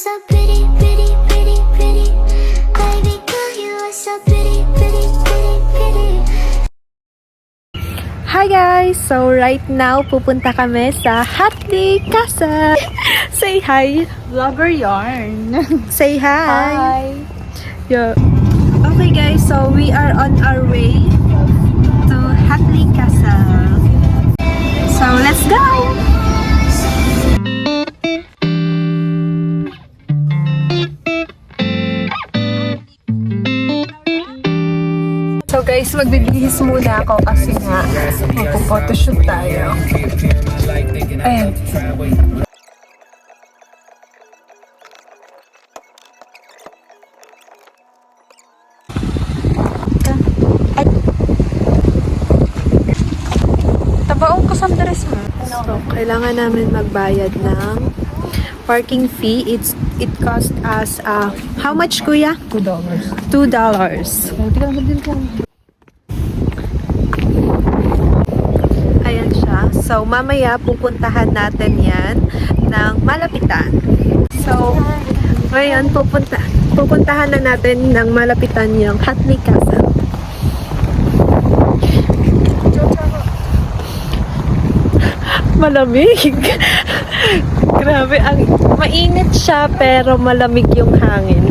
so pretty, pretty, pretty, pretty. Baby girl, you are so pretty, pretty, pretty, pretty. Hi guys! So right now, pupunta kami sa Hatley Castle. Say hi! Vlogger yarn. Say hi! Hi. Yeah. Okay guys, so we are on our way to Hatley Castle. So let's go! So guys, magbibihis muna ako kasi nga magpo-photoshoot tayo. Ayan. Ay. Tabaong ko sa dress mo. So, kailangan namin magbayad ng parking fee. It cost us, how much kuya? $2. $2. Ayan siya. So, mamaya pupuntahan natin yan ng malapitan. So, ngayon pupuntahan na natin ng malapitan yung Hatley Castle. Malamig. Grabe, mainit siya pero malamig yung hangin.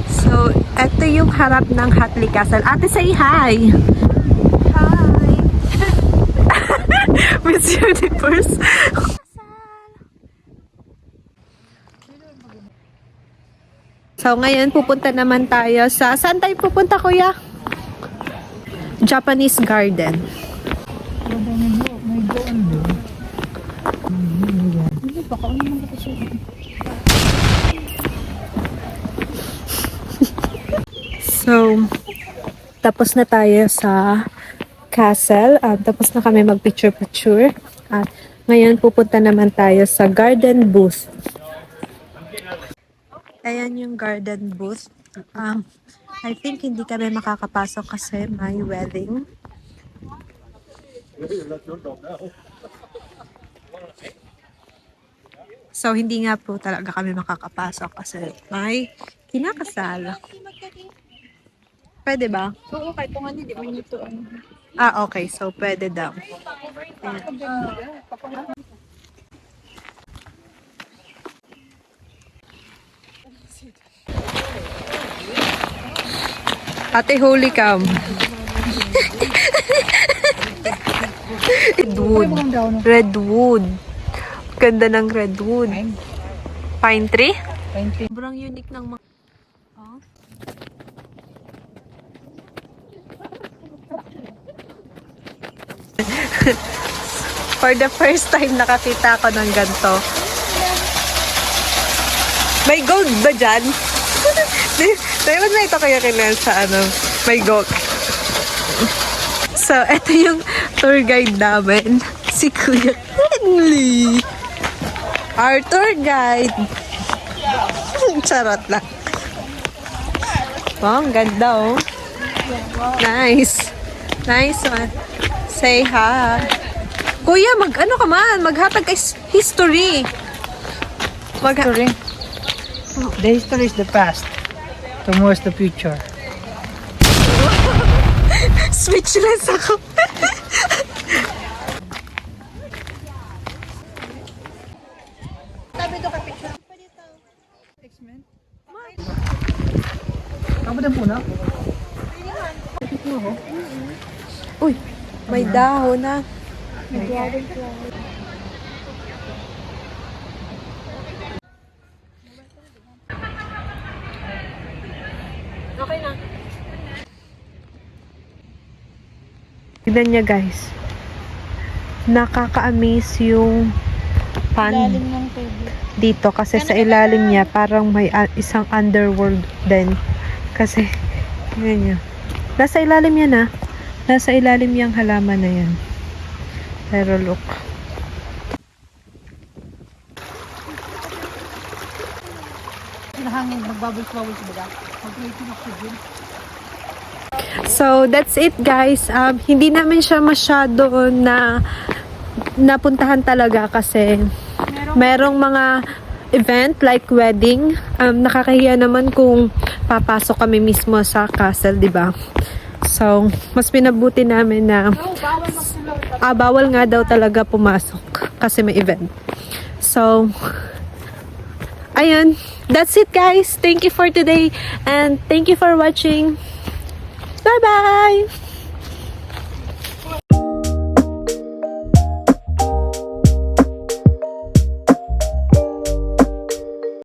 So, eto yung harap ng Hatley Castle. Ate, say hi! Hi! Miss Universe. So, ngayon pupunta naman tayo sa... Saan tayo pupunta, kuya? Japanese Garden. So, tapos na tayo sa castle. Tapos na kami mag-picture-picture. At ngayon pupunta naman tayo sa garden booth. Ayan yung garden booth. I think hindi kami makakapasok kasi may wedding. So, hindi nga po talaga kami makakapasok kasi may kinakasal. Pwede ba? Oo, kahit kung hindi mo nito. Okay. So, pwede daw. Ayan. Ate, holy cow. Redwood. Redwood. Ganda ng redwood. Pine tree? Sobrang unique ng mga... Oh. For the first time nakakita ako ng ganito. May gold ba dyan? Dapat na ito kaya kinel sa may gold. So, ito yung tour guide namin. Si Kuya Henley. Our tour guide. Charot lang. Wow, ang ganda oh. Nice. Nice one. Say hi. Kuya, mag-ano ka man? Maghatag ka history. History? The history is the past. Tomorrow is the future. Speechless ako. Ako din po na. Uy, may dahon na. Okay na. Tignan niya guys. Nakaka-amaze yung pan dito kasi sa ilalim niya parang may isang underworld din. Kasi, tignan niya. Nasa ilalim yan ah. Nasa ilalim yung halaman na yan. Pero look. Nahangin, nagbabulls-bubbles ba? Mag-18 So, that's it guys. Hindi namin siya masyado na napuntahan talaga kasi merong mga event like wedding. Nakakahiya naman kung papasok kami mismo sa castle, di ba? So, mas pinabuti namin na bawal nga daw talaga pumasok kasi may event. So, ayun. That's it, guys. Thank you for today and thank you for watching. Bye-bye!